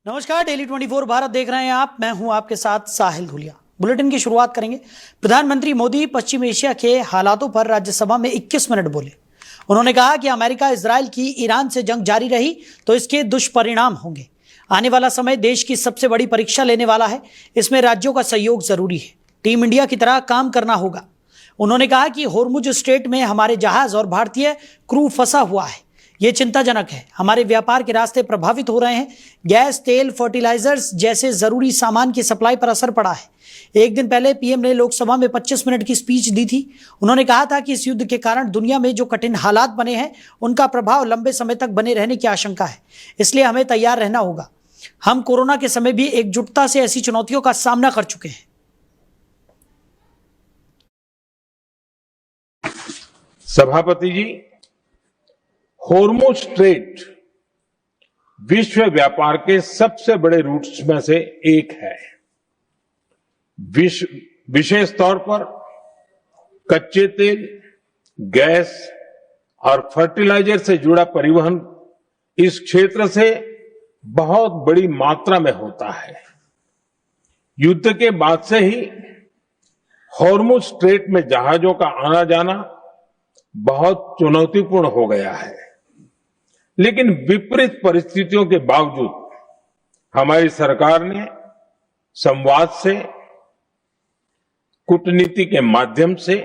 नमस्कार, डेली 24 भारत देख रहे हैं आप। मैं हूं आपके साथ साहिल धुलिया। बुलेटिन की शुरुआत करेंगे। प्रधानमंत्री मोदी पश्चिम एशिया के हालातों पर राज्यसभा में 21 मिनट बोले। उन्होंने कहा कि अमेरिका इजराइल की ईरान से जंग जारी रही तो इसके दुष्परिणाम होंगे। आने वाला समय देश की सबसे बड़ी परीक्षा लेने वाला है। इसमें राज्यों का सहयोग जरूरी है। टीम इंडिया की तरह काम करना होगा। उन्होंने कहा कि होर्मुज स्ट्रेट में हमारे जहाज और भारतीय क्रू फंसा हुआ है। ये चिंताजनक है। हमारे व्यापार के रास्ते प्रभावित हो रहे हैं। गैस, तेल, फर्टिलाइजर्स जैसे जरूरी सामान की सप्लाई पर असर पड़ा है। एक दिन पहले पीएम ने लोकसभा में 25 मिनट की स्पीच दी थी। उन्होंने कहा था कि इस युद्ध के कारण दुनिया में जो कठिन हालात बने हैं उनका प्रभाव लंबे समय तक बने रहने की आशंका है। इसलिए हमें तैयार रहना होगा। हम कोरोना के समय भी एकजुटता से ऐसी चुनौतियों का सामना कर चुके हैं। सभापति जी, होर्मुज स्ट्रेट विश्व व्यापार के सबसे बड़े रूट्स में से एक है। विशेष तौर पर कच्चे तेल, गैस और फर्टिलाइजर से जुड़ा परिवहन इस क्षेत्र से बहुत बड़ी मात्रा में होता है। युद्ध के बाद से ही होर्मुज स्ट्रेट में जहाजों का आना जाना बहुत चुनौतीपूर्ण हो गया है। लेकिन विपरीत परिस्थितियों के बावजूद हमारी सरकार ने संवाद से, कूटनीति के माध्यम से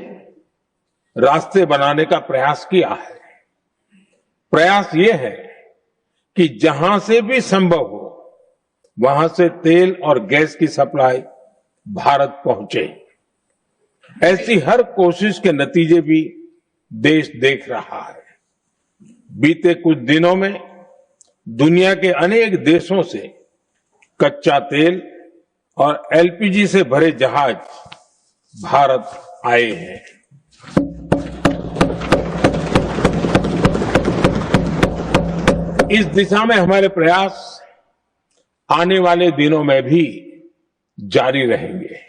रास्ते बनाने का प्रयास किया है। प्रयास ये है कि जहां से भी संभव हो वहां से तेल और गैस की सप्लाई भारत पहुंचे। ऐसी हर कोशिश के नतीजे भी देश देख रहा है। बीते कुछ दिनों में दुनिया के अनेक देशों से कच्चा तेल और एलपीजी से भरे जहाज भारत आए हैं। इस दिशा में हमारे प्रयास आने वाले दिनों में भी जारी रहेंगे।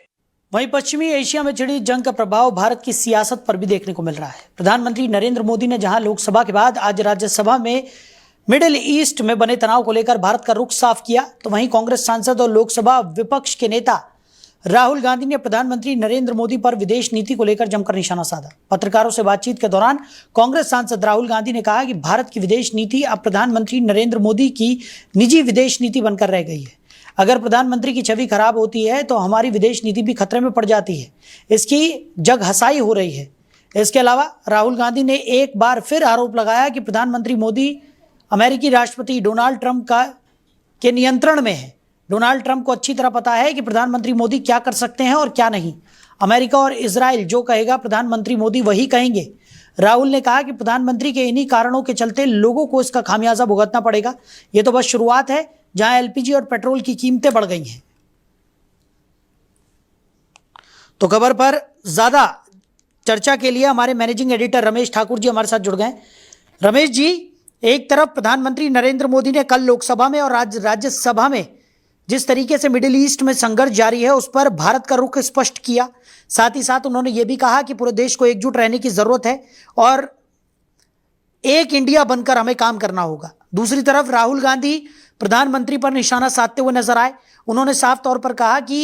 वहीं पश्चिमी एशिया में छिड़ी जंग का प्रभाव भारत की सियासत पर भी देखने को मिल रहा है। प्रधानमंत्री नरेंद्र मोदी ने जहां लोकसभा के बाद आज राज्यसभा में मिडिल ईस्ट में बने तनाव को लेकर भारत का रुख साफ किया, तो वहीं कांग्रेस सांसद और लोकसभा विपक्ष के नेता राहुल गांधी ने प्रधानमंत्री नरेंद्र मोदी पर विदेश नीति को लेकर जमकर निशाना साधा। पत्रकारों से बातचीत के दौरान कांग्रेस सांसद राहुल गांधी ने कहा कि भारत की विदेश नीति अब प्रधानमंत्री नरेंद्र मोदी की निजी विदेश नीति बनकर रह गई है। अगर प्रधानमंत्री की छवि खराब होती है तो हमारी विदेश नीति भी खतरे में पड़ जाती है। इसकी जग हसाई हो रही है। इसके अलावा राहुल गांधी ने एक बार फिर आरोप लगाया कि प्रधानमंत्री मोदी अमेरिकी राष्ट्रपति डोनाल्ड ट्रंप के नियंत्रण में है। डोनाल्ड ट्रंप को अच्छी तरह पता है कि प्रधानमंत्री मोदी क्या कर सकते हैं और क्या नहीं। अमेरिका और इजराइल जो कहेगा प्रधानमंत्री मोदी वही कहेंगे। राहुल ने कहा कि प्रधानमंत्री के इन्हीं कारणों के चलते लोगों को इसका खामियाजा भुगतना पड़ेगा। ये तो बस शुरुआत है, जहां एलपीजी और पेट्रोल की कीमतें बढ़ गई हैं। तो खबर पर ज्यादा चर्चा के लिए हमारे मैनेजिंग एडिटर रमेश ठाकुर जी हमारे साथ जुड़ गए। रमेश जी, एक तरफ प्रधानमंत्री नरेंद्र मोदी ने कल लोकसभा में और आज राज्यसभा में जिस तरीके से मिडिल ईस्ट में संघर्ष जारी है उस पर भारत का रुख स्पष्ट किया। साथ ही साथ उन्होंने ये भी कहा कि पूरे देश को एकजुट रहने की जरूरत है और एक इंडिया बनकर हमें काम करना होगा। दूसरी तरफ राहुल गांधी प्रधानमंत्री पर निशाना साधते हुए नजर आए। उन्होंने साफ तौर पर कहा कि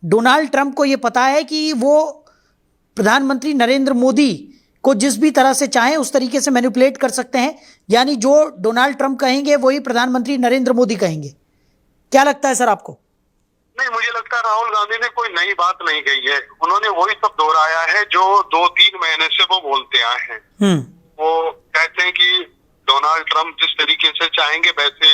डोनाल्ड ट्रंप को यह पता है कि वो प्रधानमंत्री नरेंद्र मोदी को जिस भी तरह से चाहें उस तरीके से मैनिपुलेट कर सकते हैं। यानी जो डोनाल्ड ट्रंप कहेंगे वही प्रधानमंत्री नरेंद्र मोदी कहेंगे। क्या लगता है सर आपको? नहीं, मुझे लगता है राहुल गांधी ने कोई नई बात नहीं कही है। उन्होंने वही सब दोहराया है जो 2-3 महीने से वो बोलते आए हैं। वो कहते हैं कि डोनाल्ड ट्रंप जिस तरीके से चाहेंगे वैसे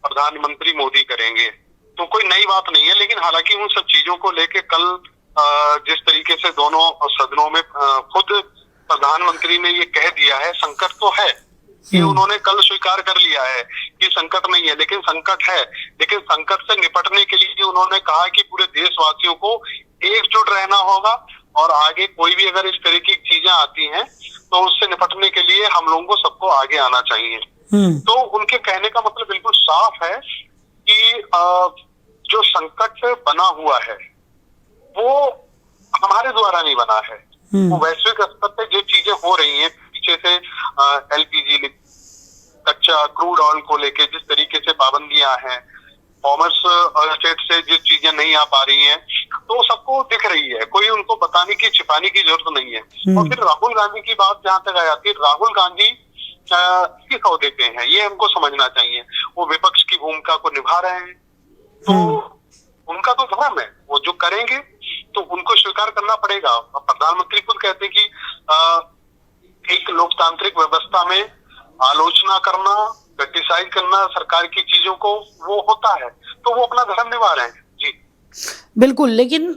प्रधानमंत्री मोदी करेंगे, तो कोई नई बात नहीं है। लेकिन हालांकि उन सब चीजों को लेके कल जिस तरीके से दोनों सदनों में खुद प्रधानमंत्री ने ये कह दिया है, संकट तो है, ये उन्होंने कल स्वीकार कर लिया है कि संकट नहीं है, लेकिन संकट है। लेकिन संकट से निपटने के लिए उन्होंने कहा कि पूरे देशवासियों को एकजुट रहना होगा और आगे कोई भी अगर इस तरह की चीजें आती हैं तो उससे निपटने के लिए हम लोगों को सबको आगे आना चाहिए। तो उनके कहने का मतलब बिल्कुल साफ है कि जो संकट बना हुआ है वो हमारे द्वारा नहीं बना है, वो वैश्विक स्तर पे जो चीजें हो रही हैं पीछे से एलपीजी, कच्चा क्रूड ऑयल को लेके जिस तरीके से पाबंदियां हैं, कॉमर्स स्टेट से जो चीजें नहीं आ पा रही हैं, तो सबको दिख रही है, कोई उनको बताने की छिपाने की जरूरत नहीं है। और फिर राहुल गांधी की बात जहां तक आ जाती है, राहुल गांधी किस ओहदे पे हैं ये हमको समझना चाहिए। वो विपक्ष की भूमिका को निभा रहे हैं, तो उनका तो धर्म है, वो जो करेंगे तो उनको स्वीकार करना पड़ेगा। प्रधानमंत्री खुद कहते हैं कि एक लोकतांत्रिक व्यवस्था में आलोचना करना, क्रिटिसाइज करना सरकार की चीजों को, वो होता है, तो वो अपना धर्म निभा रहे हैं। जी बिल्कुल, लेकिन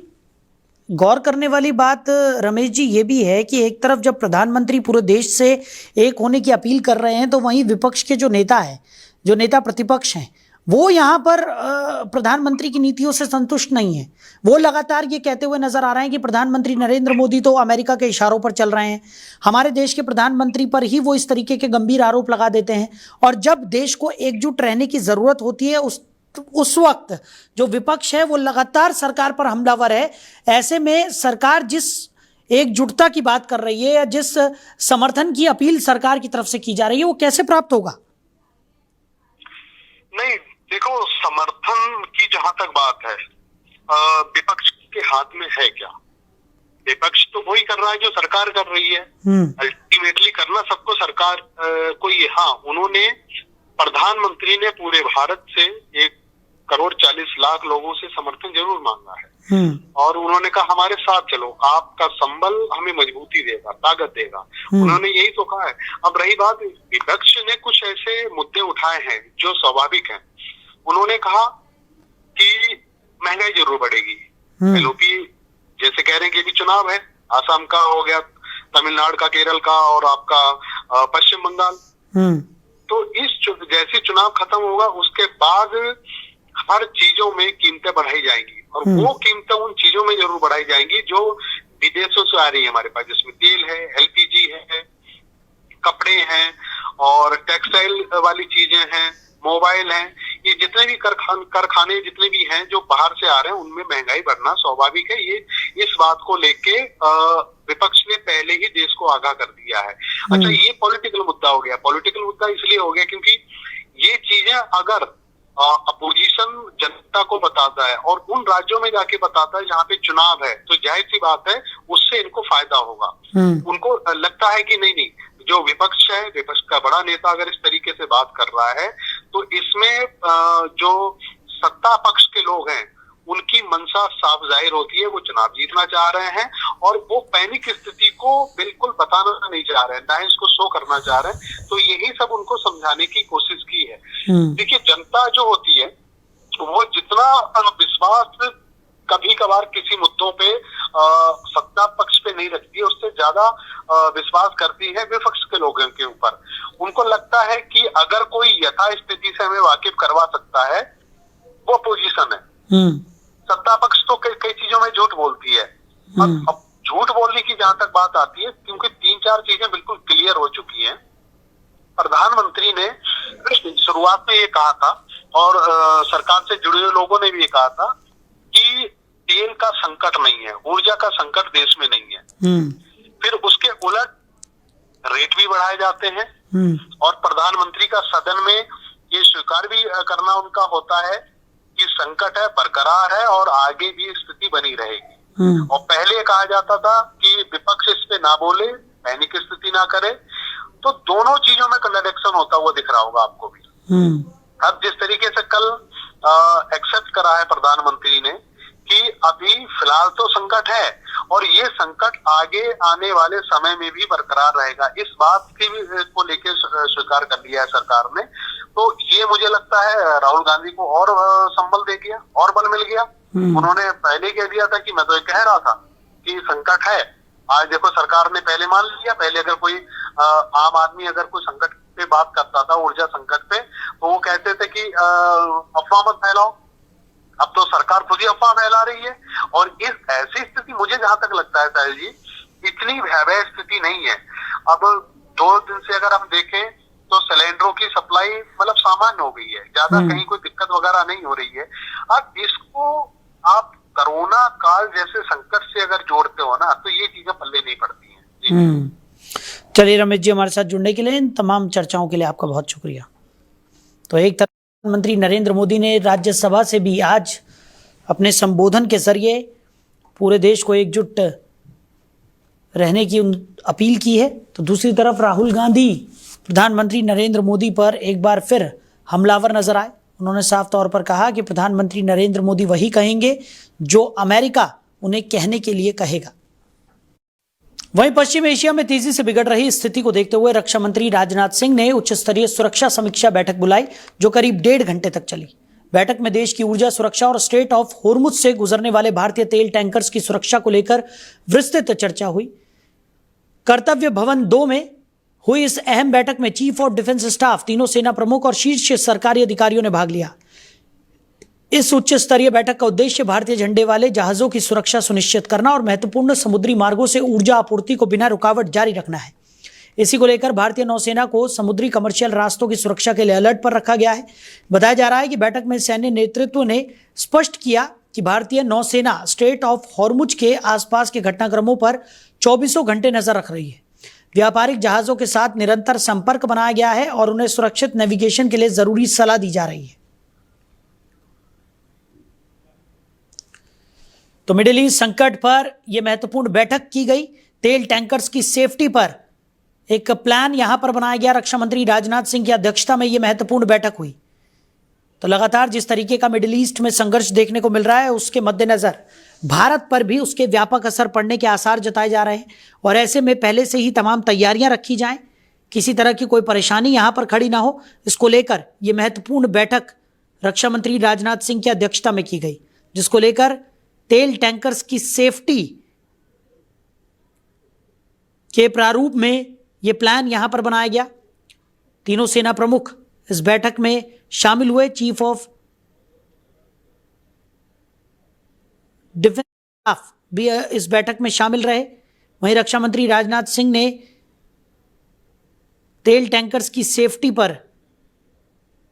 गौर करने वाली बात रमेश जी ये भी है कि एक तरफ जब प्रधानमंत्री पूरे देश से एक होने की अपील कर रहे हैं, तो वहीं विपक्ष के जो नेता हैं, जो नेता प्रतिपक्ष हैं, वो यहाँ पर प्रधानमंत्री की नीतियों से संतुष्ट नहीं है। वो लगातार ये कहते हुए नजर आ रहे हैं कि प्रधानमंत्री नरेंद्र मोदी तो अमेरिका के इशारों पर चल रहे हैं, हमारे देश के प्रधानमंत्री पर ही वो इस तरीके के गंभीर आरोप लगा देते हैं, और जब देश को एकजुट रहने की जरूरत होती है उस वक्त जो विपक्ष है वो लगातार सरकार पर हमलावर है। ऐसे में सरकार जिस एकजुटता की बात कर रही है या जिस समर्थन की अपील सरकार की तरफ से की जा रही है, वो कैसे प्राप्त होगा? नहीं, देखो, समर्थन की जहां तक बात है, विपक्ष के हाथ में है क्या? विपक्ष तो वही कर रहा है जो सरकार कर रही है। अल्टीमेटली करना सबको सरकार को ही। हाँ, उन्होंने, प्रधानमंत्री ने पूरे भारत से 1,40,00,000 लोगों से समर्थन जरूर मांगा है, और उन्होंने कहा हमारे साथ चलो, आपका संबल हमें मजबूती देगा, ताकत देगा। उन्होंने यही तो कहा है। अब रही बात, विपक्ष ने कुछ ऐसे मुद्दे उठाए हैं जो स्वाभाविक हैं। उन्होंने कहा कि महंगाई जरूर बढ़ेगी, एलओपी जैसे कह रहे हैं कि अभी चुनाव है, आसाम का हो गया, तमिलनाडु का, केरल का, और आपका पश्चिम बंगाल। तो इस जैसे चुनाव खत्म होगा उसके बाद हर चीजों में कीमतें बढ़ाई जाएंगी, और वो कीमतें उन चीजों में जरूर बढ़ाई जाएंगी जो विदेशों से आ रही है हमारे पास, जिसमें तेल है, एलपीजी है, कपड़े हैं, और टेक्सटाइल वाली चीजें हैं, मोबाइल हैं। ये जितने भी कारखाने जितने भी हैं जो बाहर से आ रहे हैं, उनमें महंगाई बढ़ना स्वाभाविक है। ये इस बात को लेके विपक्ष ने पहले ही देश को आगाह कर दिया है। अच्छा, ये पॉलिटिकल मुद्दा हो गया। पॉलिटिकल मुद्दा इसलिए हो गया क्योंकि ये चीजें अगर अपोजिशन जनता को बताता है और उन राज्यों में जाके बताता है जहाँ पे चुनाव है, तो जाहिर सी बात है उससे इनको फायदा होगा। उनको लगता है कि नहीं, जो विपक्ष है, विपक्ष का बड़ा नेता अगर इस तरीके से बात कर रहा है, तो इसमें जो सत्ता पक्ष के लोग हैं उनकी मंशा साफ जाहिर होती है, वो चुनाव जीतना चाह रहे हैं, और वो पैनिक स्थिति को बिल्कुल बताना नहीं चाह रहे हैं, ना इसको शो करना चाह रहे हैं। तो यही सब उनको समझाने की कोशिश की है। देखिए, जनता जो होती है वो जितना विश्वास कभी कभार किसी मुद्दों पे सत्ता पक्ष पे नहीं रखती है, उससे ज्यादा विश्वास करती है विपक्ष के लोगों के ऊपर। उनको लगता है कि अगर कोई यथा स्थिति से हमें वाकिफ करवा सकता है वो अपोजिशन है। सत्ता पक्ष तो कई चीजों में झूठ बोलती है। अब झूठ बोलने की जहां तक बात आती है, क्योंकि 3-4 चीजें बिल्कुल क्लियर हो चुकी हैं। प्रधानमंत्री ने शुरुआत में ये कहा था, और सरकार से जुड़े हुए लोगों ने भी ये कहा था कि तेल का संकट नहीं है, ऊर्जा का संकट देश में नहीं है। फिर उसके उलट रेट भी बढ़ाए जाते हैं, और प्रधानमंत्री का सदन में ये स्वीकार भी करना उनका होता है कि संकट है, बरकरार है, और आगे भी स्थिति बनी रहेगी। और पहले कहा जाता था कि विपक्ष इस पे ना बोले, पैनिक स्थिति ना करे। तो दोनों चीजों में कन्ट्रडिक्शन होता हुआ दिख रहा होगा आपको भी। अब जिस तरीके से कल एक्सेप्ट करा है प्रधानमंत्री ने कि अभी फिलहाल तो संकट है, और ये संकट आगे आने वाले समय में भी बरकरार रहेगा, इस बात की भी को लेके स्वीकार कर लिया है सरकार ने। तो ये मुझे लगता है राहुल गांधी को और संबल दे गया, और बल मिल गया। उन्होंने पहले कह दिया था कि मैं तो ये कह रहा था कि संकट है, आज देखो सरकार ने पहले मान लिया। पहले अगर कोई आम आदमी अगर कोई संकट पे बात करता था, ऊर्जा संकट पे, तो वो कहते थे कि अफवाह मत फैलाओ। अब तो सरकार खुद ही अफवाह फैला रही है, और इस ऐसी स्थिति मुझे जहां तक लगता है साहिल जी, इतनी भयावह स्थिति नहीं है। अब 2 दिन से अगर हम देखें तो सिलेंडरों की सप्लाई मतलब सामान्य हो गई है, ज्यादा कहीं कोई दिक्कत वगैरह नहीं हो रही है। अब इसको आप कोरोना काल जैसे संकट से अगर जोड़ते हो ना, तो ये चीजें पल्ले नहीं पड़ती हैं। चलिए रमेश जी, हमारे साथ जुड़ने के लिए, इन तमाम चर्चाओं के लिए आपका बहुत शुक्रिया। तो एक तरफ प्रधानमंत्री नरेंद्र मोदी ने राज्यसभा से भी आज अपने संबोधन के जरिए पूरे देश को एकजुट रहने की अपील की है। तो दूसरी तरफ राहुल गांधी प्रधानमंत्री नरेंद्र मोदी पर एक बार फिर हमलावर नजर आए। उन्होंने साफ तौर पर कहा कि प्रधानमंत्री नरेंद्र मोदी वही कहेंगे जो अमेरिका उन्हें कहने के लिए कहेगा। वहीं पश्चिम एशिया में तेजी से बिगड़ रही स्थिति को देखते हुए रक्षा मंत्री राजनाथ सिंह ने उच्च स्तरीय सुरक्षा समीक्षा बैठक बुलाई, जो करीब 1.5 घंटे तक चली। बैठक में देश की ऊर्जा सुरक्षा और स्ट्रेट ऑफ होर्मुज से गुजरने वाले भारतीय तेल टैंकर्स की सुरक्षा को लेकर विस्तृत चर्चा हुई। कर्तव्य भवन 2 में हुई इस अहम बैठक में चीफ ऑफ डिफेंस स्टाफ, तीनों सेना प्रमुख और शीर्ष सरकारी अधिकारियों ने भाग लिया। इस उच्च स्तरीय बैठक का उद्देश्य भारतीय झंडे वाले जहाजों की सुरक्षा सुनिश्चित करना और महत्वपूर्ण समुद्री मार्गों से ऊर्जा आपूर्ति को बिना रुकावट जारी रखना है। इसी को लेकर भारतीय नौसेना को समुद्री कमर्शियल रास्तों की सुरक्षा के लिए अलर्ट पर रखा गया है। बताया जा रहा है कि बैठक में सैन्य नेतृत्व ने स्पष्ट किया कि भारतीय नौसेना स्ट्रेट ऑफ हॉर्मुज के आसपास के घटनाक्रमों पर 24 घंटे नजर रख रही है। व्यापारिक जहाजों के साथ निरंतर संपर्क बनाया गया है और उन्हें सुरक्षित नेविगेशन के लिए जरूरी सलाह दी जा रही है। तो मिडिल ईस्ट संकट पर यह महत्वपूर्ण बैठक की गई। तेल टैंकर्स की सेफ्टी पर एक प्लान यहां पर बनाया गया। रक्षा मंत्री राजनाथ सिंह की अध्यक्षता में यह महत्वपूर्ण बैठक हुई। तो लगातार जिस तरीके का मिडिल ईस्ट में संघर्ष देखने को मिल रहा है, उसके मद्देनजर भारत पर भी उसके व्यापक असर पड़ने के आसार जताए जा रहे हैं और ऐसे में पहले से ही तमाम तैयारियां रखी जाएं, किसी तरह की कोई परेशानी यहां पर खड़ी ना हो, इसको लेकर यह महत्वपूर्ण बैठक रक्षा मंत्री राजनाथ सिंह की अध्यक्षता में की गई, जिसको लेकर तेल टैंकर्स की सेफ्टी के प्रारूप में यह प्लान यहां पर बनाया गया। तीनों सेना प्रमुख इस बैठक में शामिल हुए। चीफ ऑफ डिफेंस स्टाफ भी इस बैठक में शामिल रहे। वहीं रक्षा मंत्री राजनाथ सिंह ने तेल टैंकर्स की सेफ्टी पर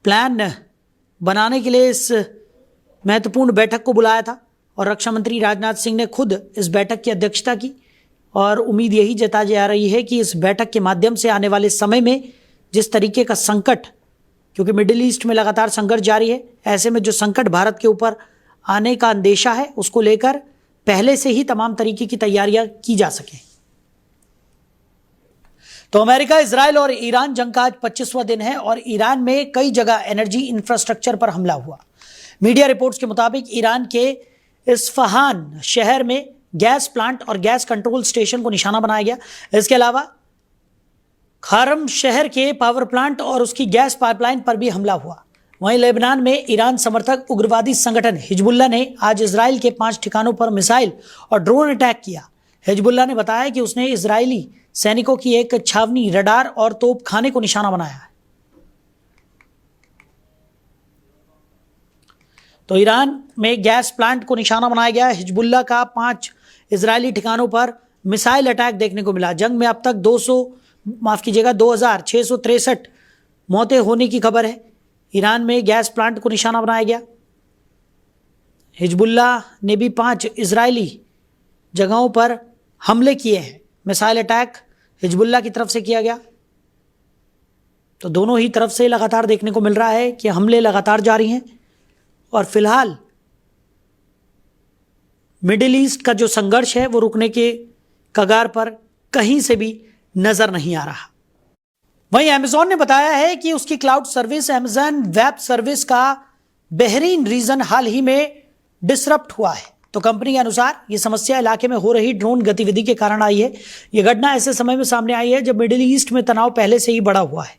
प्लान बनाने के लिए इस महत्वपूर्ण बैठक को बुलाया था और रक्षा मंत्री राजनाथ सिंह ने खुद इस बैठक की अध्यक्षता की और उम्मीद यही जताई जा रही है कि इस बैठक के माध्यम से आने वाले समय में जिस तरीके का संकट, क्योंकि मिडिल ईस्ट में लगातार संघर्ष जारी है, ऐसे में जो संकट भारत के ऊपर आने का अंदेशा है, उसको लेकर पहले से ही तमाम तरीके की तैयारियां की जा सके। तो अमेरिका, इजराइल और ईरान जंग का आज 25वां दिन है और ईरान में कई जगह एनर्जी इंफ्रास्ट्रक्चर पर हमला हुआ। मीडिया रिपोर्ट्स के मुताबिक ईरान के इस्फहान शहर में गैस प्लांट और गैस कंट्रोल स्टेशन को निशाना बनाया गया। इसके अलावा खारम शहर के पावर प्लांट और उसकी गैस पाइपलाइन पर भी हमला हुआ। वहीं लेबनान में ईरान समर्थक उग्रवादी संगठन हिजबुल्लाह ने आज इजराइल के 5 ठिकानों पर मिसाइल और ड्रोन अटैक किया। हिजबुल्लाह ने बताया कि उसने इजरायली सैनिकों की एक छावनी, रडार और तोपखाने को निशाना बनाया है। तो ईरान में गैस प्लांट को निशाना बनाया गया। हिजबुल्लाह का 5 इजरायली ठिकानों पर मिसाइल अटैक देखने को मिला। जंग में अब तक 2663 मौतें होने की खबर है। ईरान में गैस प्लांट को निशाना बनाया गया। हिजबुल्लाह ने भी 5 इजरायली जगहों पर हमले किए हैं। मिसाइल अटैक हिजबुल्लाह की तरफ से किया गया। तो दोनों ही तरफ से लगातार देखने को मिल रहा है कि हमले लगातार जारी हैं और फिलहाल मिडिल ईस्ट का जो संघर्ष है वो रुकने के कगार पर कहीं से भी नजर नहीं आ रहा। वहीं अमेज़न ने बताया है कि उसकी cloud service Amazon web service का बहरीन रीजन हाल ही में डिसरप्ट हुआ है। तो कंपनी के अनुसार ये समस्या इलाके में हो रही ड्रोन गतिविधि के कारण आई है। ये घटना ऐसे समय में सामने आई है जब मिडिल ईस्ट में तनाव पहले से ही बढ़ा हुआ है।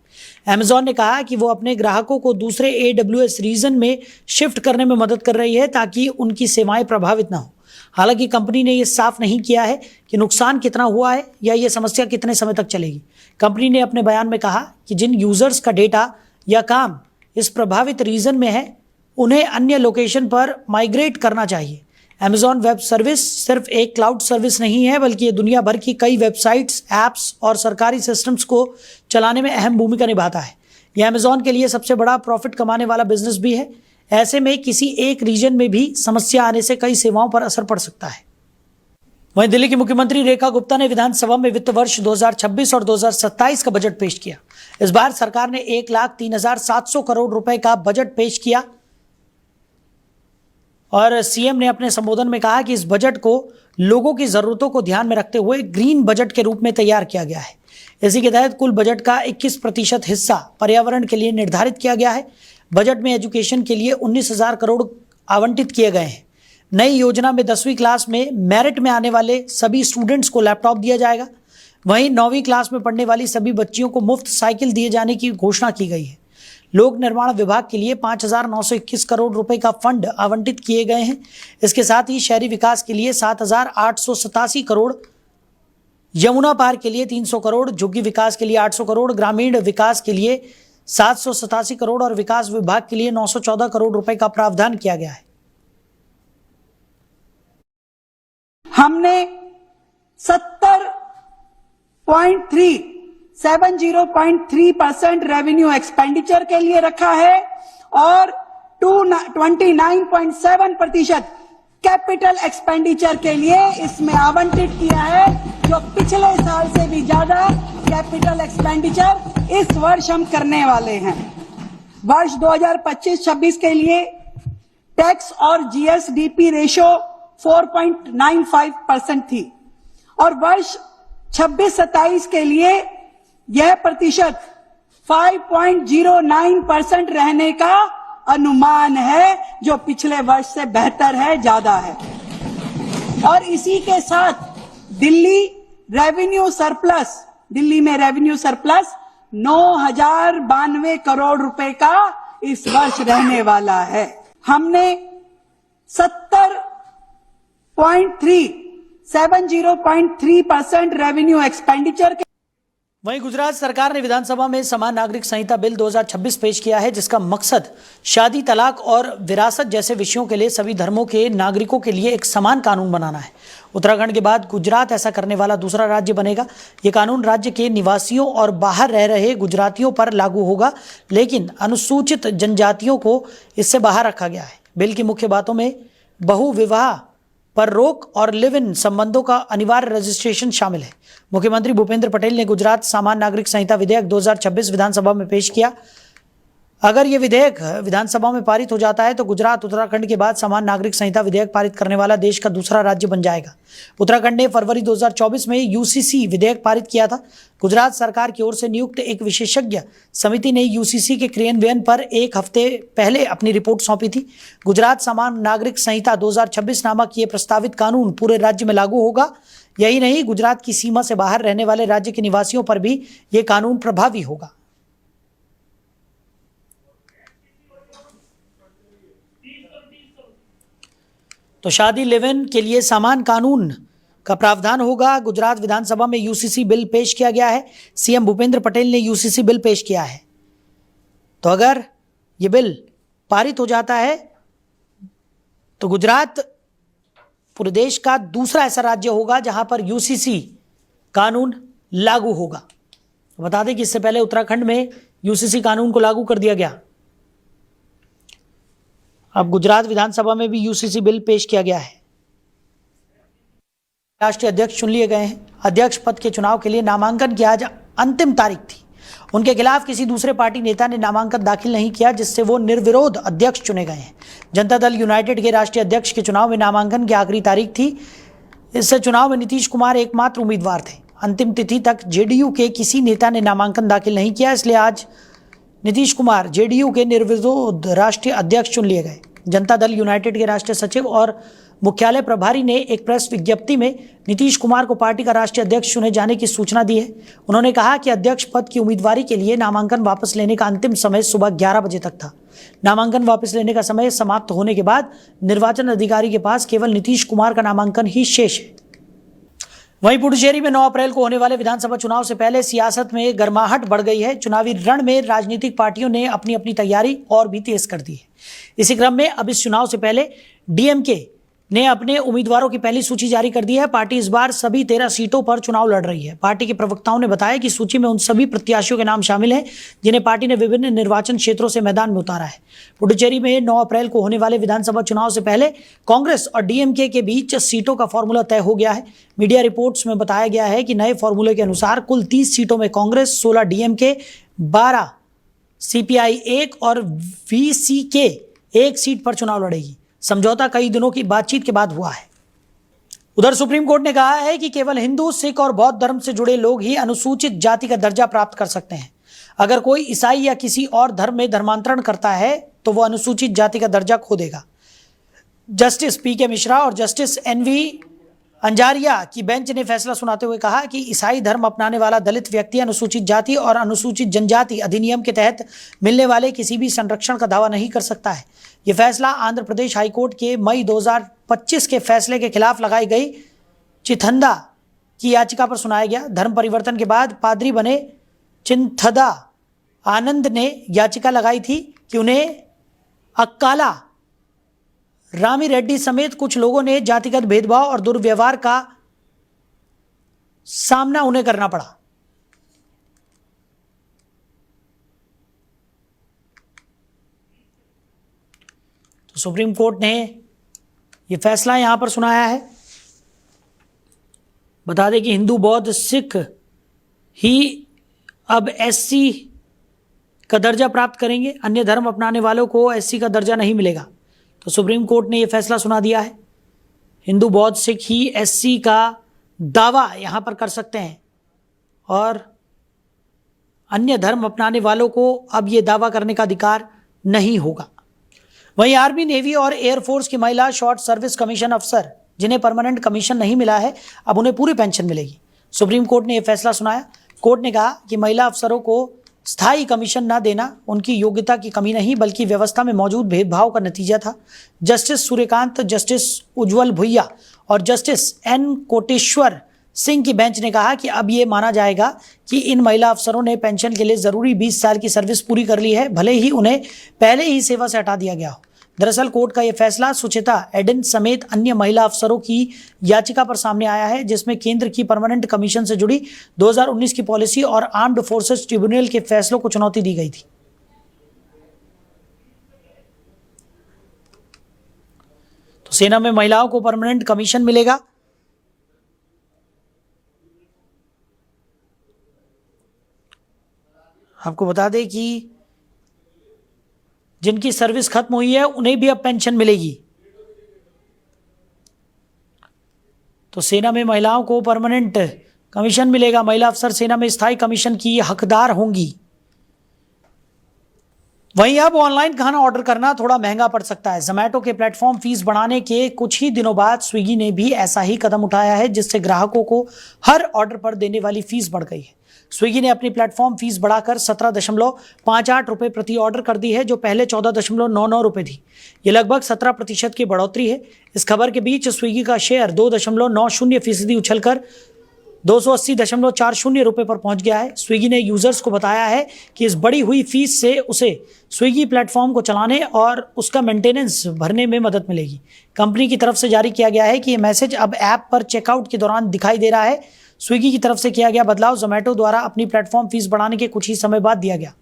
अमेज़न ने कहा कि वो अपने ग्राहकों को दूसरे AWS रीजन में शिफ्ट करने में मदद कर रही है ताकि उनकी सेवाएं प्रभावित ना हो। हालांकि कंपनी ने यह साफ नहीं किया है कि नुकसान कितना हुआ है या ये समस्या कितने समय तक चलेगी। कंपनी ने अपने बयान में कहा कि जिन यूजर्स का डेटा या काम इस प्रभावित रीजन में है, उन्हें अन्य लोकेशन पर माइग्रेट करना चाहिए। अमेज़न वेब सर्विस सिर्फ एक क्लाउड सर्विस नहीं है, बल्कि ये दुनिया भर की कई वेबसाइट्स, ऐप्स और सरकारी सिस्टम्स को चलाने में अहम भूमिका निभाता है। यह अमेज़न के लिए सबसे बड़ा प्रॉफिट कमाने वाला बिजनेस भी है। ऐसे में किसी एक रीजन में भी समस्या आने से कई सेवाओं पर असर पड़ सकता है। वहीं दिल्ली की मुख्यमंत्री रेखा गुप्ता ने विधानसभा में वित्त वर्ष 2026 और 2027 का बजट पेश किया। इस बार सरकार ने 1,03,700 करोड़ रुपए का बजट पेश किया और सीएम ने अपने संबोधन में कहा कि इस बजट को लोगों की जरूरतों को ध्यान में रखते हुए ग्रीन बजट के रूप में तैयार किया गया है। इसी के तहत कुल बजट का 21% हिस्सा पर्यावरण के लिए निर्धारित किया गया है। बजट में एजुकेशन के लिए 19,000 करोड़ आवंटित किए गए हैं। नई योजना में 10वीं क्लास में मेरिट में आने वाले सभी स्टूडेंट्स को लैपटॉप दिया जाएगा। वहीं 9वीं क्लास में पढ़ने वाली सभी बच्चियों को मुफ्त साइकिल दिए जाने की घोषणा की गई है। लोक निर्माण विभाग के लिए 5,921 करोड़ रुपए का फंड आवंटित किए गए हैं। इसके साथ ही शहरी विकास के लिए 7,887 करोड़, यमुना पार के लिए 300 करोड़, झुग्गी विकास के लिए 800 करोड़, ग्रामीण विकास के लिए 787 करोड़ और विकास विभाग के लिए 914 करोड़ रुपए का प्रावधान किया गया है। हमने 70.3% रेवेन्यू एक्सपेंडिचर के लिए रखा है और 29.7% कैपिटल एक्सपेंडिचर के लिए इसमें आवंटित किया है, जो पिछले साल से भी ज्यादा कैपिटल एक्सपेंडिचर इस वर्ष हम करने वाले हैं। वर्ष 2025-26 के लिए टैक्स और जीएसडीपी रेशो 4.95% थी और वर्ष 26-27 के लिए यह प्रतिशत 5.09% रहने का अनुमान है, जो पिछले वर्ष से बेहतर है, ज्यादा है। और इसी के साथ दिल्ली में रेवेन्यू सरप्लस 9,092 करोड़ रुपए का इस वर्ष रहने वाला है। हमने 70.3% रेवेन्यू एक्सपेंडिचर के। वहीं गुजरात सरकार ने विधानसभा में समान नागरिक संहिता बिल 2026 पेश किया है, जिसका मकसद शादी, तलाक और विरासत जैसे विषयों के लिए सभी धर्मों के नागरिकों के लिए एक समान कानून बनाना है। उत्तराखंड के बाद गुजरात ऐसा करने वाला दूसरा राज्य बनेगा। ये कानून राज्य के निवासियों और बाहर रह रहे गुजरातियों पर लागू होगा, लेकिन अनुसूचित जनजातियों को इससे बाहर रखा गया है। बिल की मुख्य बातों में बहुविवाह पर रोक और लिव इन संबंधों का अनिवार्य रजिस्ट्रेशन शामिल है। मुख्यमंत्री भूपेंद्र पटेल ने गुजरात समान नागरिक संहिता विधेयक 2026 विधानसभा में पेश किया। अगर ये विधेयक विधानसभा में पारित हो जाता है तो गुजरात उत्तराखंड के बाद समान नागरिक संहिता विधेयक पारित करने वाला देश का दूसरा राज्य बन जाएगा। उत्तराखंड ने फरवरी 2024 में यूसीसी विधेयक पारित किया था। गुजरात सरकार की ओर से नियुक्त एक विशेषज्ञ समिति ने यूसीसी के क्रियान्वयन पर एक हफ्ते पहले अपनी रिपोर्ट सौंपी थी। गुजरात समान नागरिक संहिता 2026 नामक ये प्रस्तावित कानून पूरे राज्य में लागू होगा। यही नहीं, गुजरात की सीमा से बाहर रहने वाले राज्य के निवासियों पर भी ये कानून प्रभावी होगा। तो शादी, लिव इन के लिए समान कानून का प्रावधान होगा। गुजरात विधानसभा में यूसीसी बिल पेश किया गया है। सीएम भूपेंद्र पटेल ने यूसीसी बिल पेश किया है। तो अगर ये बिल पारित हो जाता है तो गुजरात पूरे देश का दूसरा ऐसा राज्य होगा जहां पर यूसीसी कानून लागू होगा। बता दें कि इससे पहले उत्तराखंड में यूसीसी कानून को लागू कर दिया गया। अब गुजरात विधानसभा में भी यूसीसी बिल पेश किया गया है। राष्ट्रीय अध्यक्ष चुन लिए गए हैं। अध्यक्ष पद के चुनाव के लिए नामांकन की आज अंतिम तारीख थी। उनके खिलाफ किसी दूसरे पार्टी नेता ने नामांकन दाखिल नहीं किया, जिससे वो निर्विरोध अध्यक्ष चुने गए हैं। जनता दल यूनाइटेड के राष्ट्रीय अध्यक्ष के चुनाव में नामांकन की आखिरी तारीख थी। इस चुनाव में नीतीश कुमार एकमात्र उम्मीदवार थे। अंतिम तिथि तक जेडीयू के किसी नेता ने नामांकन दाखिल नहीं किया, इसलिए आज नीतीश कुमार जेडीयू के निर्विरोध राष्ट्रीय अध्यक्ष चुन लिए गए। जनता दल यूनाइटेड के राष्ट्रीय सचिव और मुख्यालय प्रभारी ने एक प्रेस विज्ञप्ति में नीतीश कुमार को पार्टी का राष्ट्रीय अध्यक्ष चुने जाने की सूचना दी है। उन्होंने कहा कि अध्यक्ष पद की उम्मीदवारी के लिए नामांकन वापस लेने का अंतिम समय सुबह 11 बजे तक था। नामांकन वापस लेने का समय समाप्त होने के बाद निर्वाचन अधिकारी के पास केवल नीतीश कुमार का नामांकन ही शेष है। वहीं पुडुचेरी में 9 अप्रैल को होने वाले विधानसभा चुनाव से पहले सियासत में गर्माहट बढ़ गई है। चुनावी रण में राजनीतिक पार्टियों ने अपनी अपनी तैयारी और भी तेज कर दी है। इसी क्रम में अब इस चुनाव से पहले डीएमके ने अपने उम्मीदवारों की पहली सूची जारी कर दी है। पार्टी इस बार सभी 13 सीटों पर चुनाव लड़ रही है। पार्टी के प्रवक्ताओं ने बताया कि सूची में उन सभी प्रत्याशियों के नाम शामिल हैं जिन्हें पार्टी ने विभिन्न निर्वाचन क्षेत्रों से मैदान में उतारा है। पुडुचेरी में 9 अप्रैल को होने वाले विधानसभा चुनाव से पहले कांग्रेस और डीएमके के बीच सीटों का फॉर्मूला तय हो गया है। मीडिया रिपोर्ट्स में बताया गया है कि नए फॉर्मूले के अनुसार कुल 30 सीटों में कांग्रेस, 16 डीएमके, 12 सीपीआई 1 और वीसीके 1 सीट पर चुनाव लड़ेगी। समझौता कई दिनों की बातचीत के बाद हुआ है। उधर सुप्रीम कोर्ट ने कहा है कि केवल हिंदू, सिख और बौद्ध धर्म से जुड़े लोग ही अनुसूचित जाति का दर्जा प्राप्त कर सकते हैं। अगर कोई ईसाई या किसी और धर्म में धर्मांतरण करता है तो वह अनुसूचित जाति का दर्जा खो देगा। जस्टिस पीके मिश्रा और जस्टिस एनवी अंजारिया की बेंच ने फैसला सुनाते हुए कहा कि ईसाई धर्म अपनाने वाला दलित व्यक्ति अनुसूचित जाति और अनुसूचित जनजाति अधिनियम के तहत मिलने वाले किसी भी संरक्षण का दावा नहीं कर सकता है। यह फैसला आंध्र प्रदेश हाईकोर्ट के मई 2025 के फैसले के खिलाफ लगाई गई चिथंदा की याचिका पर सुनाया गया। धर्म परिवर्तन के बाद पादरी बने चिंथदा आनंद ने याचिका लगाई थी कि उन्हें अक्काला रामी रेड्डी समेत कुछ लोगों ने जातिगत भेदभाव और दुर्व्यवहार का सामना उन्हें करना पड़ा। तो सुप्रीम कोर्ट ने यह फैसला यहां पर सुनाया है। बता दें कि हिंदू, बौद्ध, सिख ही अब एससी का दर्जा प्राप्त करेंगे। अन्य धर्म अपनाने वालों को एससी का दर्जा नहीं मिलेगा। तो सुप्रीम कोर्ट ने यह फैसला सुना दिया है। हिंदू, बौद्ध, सिख ही एससी का दावा यहां पर कर सकते हैं और अन्य धर्म अपनाने वालों को अब यह दावा करने का अधिकार नहीं होगा। वहीं आर्मी, नेवी और एयरफोर्स की महिला शॉर्ट सर्विस कमीशन अफसर जिन्हें परमानेंट कमीशन नहीं मिला है, अब उन्हें पूरी पेंशन मिलेगी। सुप्रीम कोर्ट ने यह फैसला सुनाया। कोर्ट ने कहा कि महिला अफसरों को स्थायी कमीशन न देना उनकी योग्यता की कमी नहीं बल्कि व्यवस्था में मौजूद भेदभाव का नतीजा था। जस्टिस सूर्यकांत, जस्टिस उज्जवल भुइया और जस्टिस एन कोटेश्वर सिंह की बेंच ने कहा कि अब ये माना जाएगा कि इन महिला अफसरों ने पेंशन के लिए जरूरी 20 साल की सर्विस पूरी कर ली है, भले ही उन्हें पहले ही सेवा से हटा दिया गया हो। दरअसल कोर्ट का यह फैसला सुचिता एडन समेत अन्य महिला अफसरों की याचिका पर सामने आया है, जिसमें केंद्र की परमानेंट कमीशन से जुड़ी 2019 की पॉलिसी और आर्म्ड फोर्सेस ट्रिब्यूनल के फैसलों को चुनौती दी गई थी। तो सेना में महिलाओं को परमानेंट कमीशन मिलेगा। आपको बता दें कि जिनकी सर्विस खत्म हुई है उन्हें भी अब पेंशन मिलेगी। तो सेना में महिलाओं को परमानेंट कमीशन मिलेगा। महिला अफसर सेना में स्थायी कमीशन की हकदार होंगी। वहीं अब ऑनलाइन खाना ऑर्डर करना थोड़ा महंगा पड़ सकता है। जोमैटो के प्लेटफॉर्म फीस बढ़ाने के कुछ ही दिनों बाद स्विगी ने भी ऐसा ही कदम उठाया है, जिससे ग्राहकों को हर ऑर्डर पर देने वाली फीस बढ़ गई है। स्विगी ने अपनी प्लेटफॉर्म फीस बढ़ाकर 17.58 रुपये प्रति ऑर्डर कर दी है, जो पहले 14.99 रुपये थी। ये लगभग 17% की बढ़ोतरी है। इस खबर के बीच स्विगी का शेयर 2.90% उछलकर 280.40 रुपये पर पहुंच गया है। स्विगी ने यूजर्स को बताया है कि इस बढ़ी हुई फीस से उसे स्विगी प्लेटफॉर्म को चलाने और उसका मेंटेनेंस भरने में मदद मिलेगी। कंपनी की तरफ से जारी किया गया है कि यह मैसेज अब ऐप पर चेकआउट के दौरान दिखाई दे रहा है। स्विगी की तरफ से किया गया बदलाव जोमैटो द्वारा अपनी प्लेटफॉर्म फीस बढ़ाने के कुछ ही समय बाद दिया गया।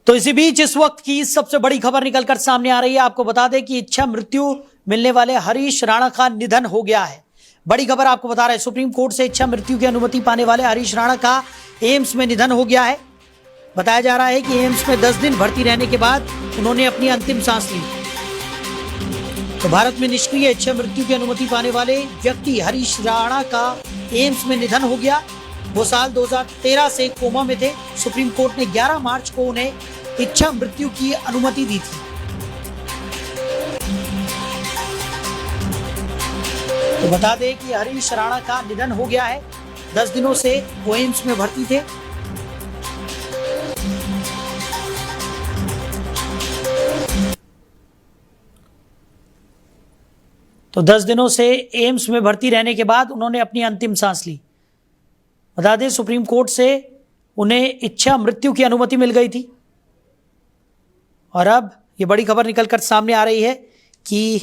तो इसी बीच इस वक्त की सबसे बड़ी खबर निकलकर सामने आ रही है। आपको बता दें कि इच्छा मृत्यु मिलने वाले हरीश राणा का निधन हो गया है। बड़ी खबर आपको बता रहे हैं, सुप्रीम कोर्ट से इच्छा मृत्यु की अनुमति पाने वाले हरीश राणा का एम्स में निधन हो गया है। बताया जा रहा है कि एम्स में 10 दिन भर्ती रहने के बाद उन्होंने अपनी अंतिम सांस ली। तो भारत में निष्क्रिय इच्छा मृत्यु की अनुमति पाने वाले व्यक्ति हरीश राणा का एम्स में निधन हो गया। वो साल 2013 से कोमा में थे। सुप्रीम कोर्ट ने 11 मार्च को उन्हें इच्छा मृत्यु की अनुमति दी थी। तो बता दें कि हरीश राणा का निधन हो गया है। 10 दिनों से वो एम्स में भर्ती थे। तो 10 दिनों से एम्स में भर्ती रहने के बाद उन्होंने अपनी अंतिम सांस ली। बता दें सुप्रीम कोर्ट से उन्हें इच्छा मृत्यु की अनुमति मिल गई थी और अब ये बड़ी खबर निकलकर सामने आ रही है कि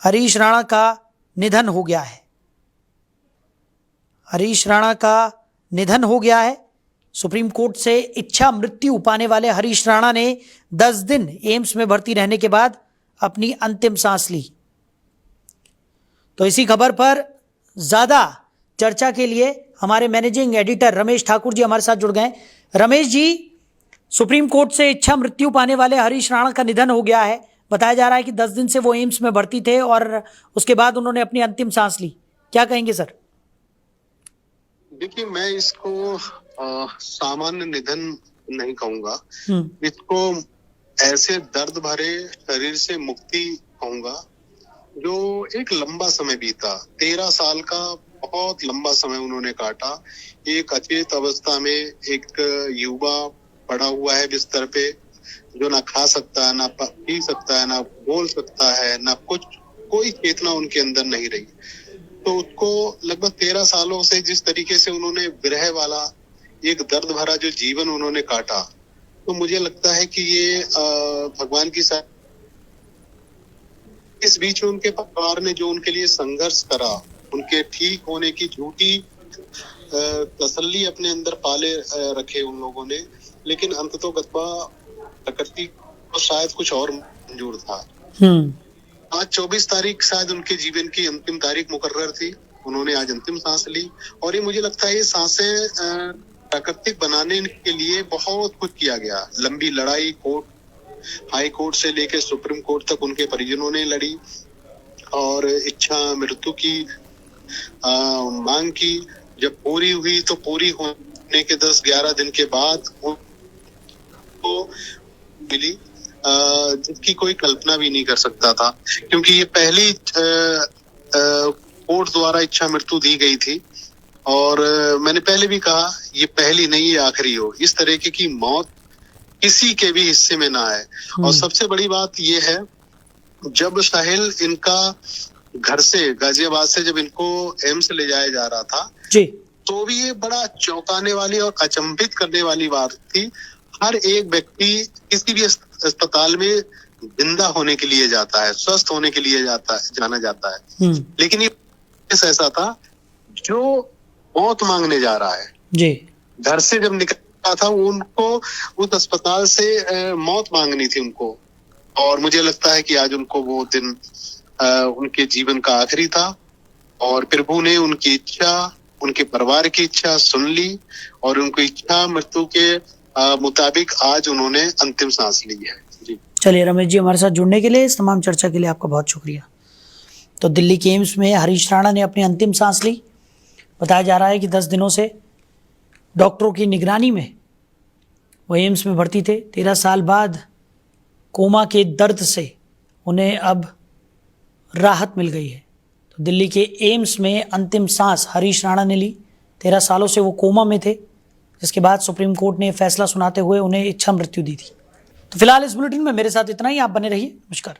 हरीश राणा का निधन हो गया है। हरीश राणा का निधन हो गया है। सुप्रीम कोर्ट से इच्छा मृत्यु पाने वाले हरीश राणा ने 10 दिन एम्स में भर्ती रहने के बाद अपनी अंतिम सांस ली। तो इसी खबर पर ज्यादा चर्चा के लिए हमारे मैनेजिंग एडिटर रमेश ठाकुर जी हमारे साथ जुड़ गए। रमेश जी, सुप्रीम कोर्ट से इच्छा मृत्यु पाने वाले हरीश राणा का निधन हो गया है। बताया जा रहा है कि 10 दिन से वो एम्स में भर्ती थे और उसके बाद उन्होंने अपनी अंतिम सांस ली। क्या कहेंगे सर? देखिए, मैं इसको सामान्य निधन नहीं कहूंगा, इसको ऐसे दर्द भरे शरीर से मुक्ति कहूंगा जो एक लंबा समय बीता। 13 साल का बहुत लंबा समय उन्होंने काटा। एक अचेत अवस्था में एक युवा पड़ा हुआ है बिस्तर पे, जो ना खा सकता है, ना पी सकता है, ना बोल सकता है, ना कुछ, कोई चेतना उनके अंदर नहीं रही। तो उसको लगभग 13 सालों से जिस तरीके से उन्होंने विरह वाला एक दर्द भरा जो जीवन उन्होंने काटा, तो मुझे लगता है कि ये भगवान की इस बीच में उनके परिवार ने जो उनके लिए संघर्ष करा, उनके ठीक होने की झूठी तसल्ली अपने अंदर पाले रखे उन लोगों ने, लेकिन अंततोगत्वा प्रकृति को शायद कुछ और मंजूर था। आज 24 तारीख शायद उनके जीवन की अंतिम तारीख मुकर्रर थी। उन्होंने आज अंतिम सांस ली और ये मुझे लगता है ये सांसें प्राकृतिक बनाने के लिए बहुत कुछ किया गया। लंबी लड़ाई कोर्ट, हाई कोर्ट से लेकर सुप्रीम कोर्ट तक उनके परिजनों ने लड़ी और इच्छा मृत्यु की मांग की। जब पूरी हुई तो पूरी होने के 10-11 दिन के बाद उनको मिली जिसकी कोई कल्पना भी नहीं कर सकता था, क्योंकि ये पहली कोर्ट द्वारा इच्छा मृत्यु दी गई थी। और मैंने पहले भी कहा, ये पहली नहीं, ये आखिरी हो। इस तरीके की मौत किसी के भी हिस्से में ना आए। और सबसे बड़ी बात ये है, जब साहिल इनका घर से, गाजियाबाद से जब इनको एम्स ले जाया जा रहा था जी, तो भी ये बड़ा चौंकाने वाली और अचंभित करने वाली बात थी। हर एक व्यक्ति किसी भी अस्पताल में जिंदा होने के लिए जाता है, स्वस्थ होने के लिए जाना जाता है, लेकिन ये ऐसा था जो मौत मांगने जा रहा है जी। घर से जब निकला था उनको उस अस्पताल से मौत मांगनी थी उनको, और मुझे लगता है कि आज उनको वो दिन उनके जीवन का आखिरी था और प्रभु ने उनकी इच्छा, उनके परिवार की इच्छा सुन ली और उनकी इच्छा मृत्यु के मुताबिक आज उन्होंने अंतिम सांस ली है जी। चलिए रमेश जी, हमारे साथ जुड़ने के लिए, इस तमाम चर्चा के लिए आपका बहुत शुक्रिया। तो दिल्ली के एम्स में हरीश राणा ने अपनी अंतिम सांस ली। बताया जा रहा है कि 10 दिनों से डॉक्टरों की निगरानी में वो एम्स में भर्ती थे। 13 साल बाद कोमा के दर्द से उन्हें अब राहत मिल गई है। तो दिल्ली के एम्स में अंतिम सांस हरीश राणा ने ली। 13 सालों से वो कोमा में थे, जिसके बाद सुप्रीम कोर्ट ने फैसला सुनाते हुए उन्हें इच्छा मृत्यु दी थी। तो फिलहाल इस बुलेटिन में मेरे साथ इतना ही। आप बने रहिए। नमस्कार।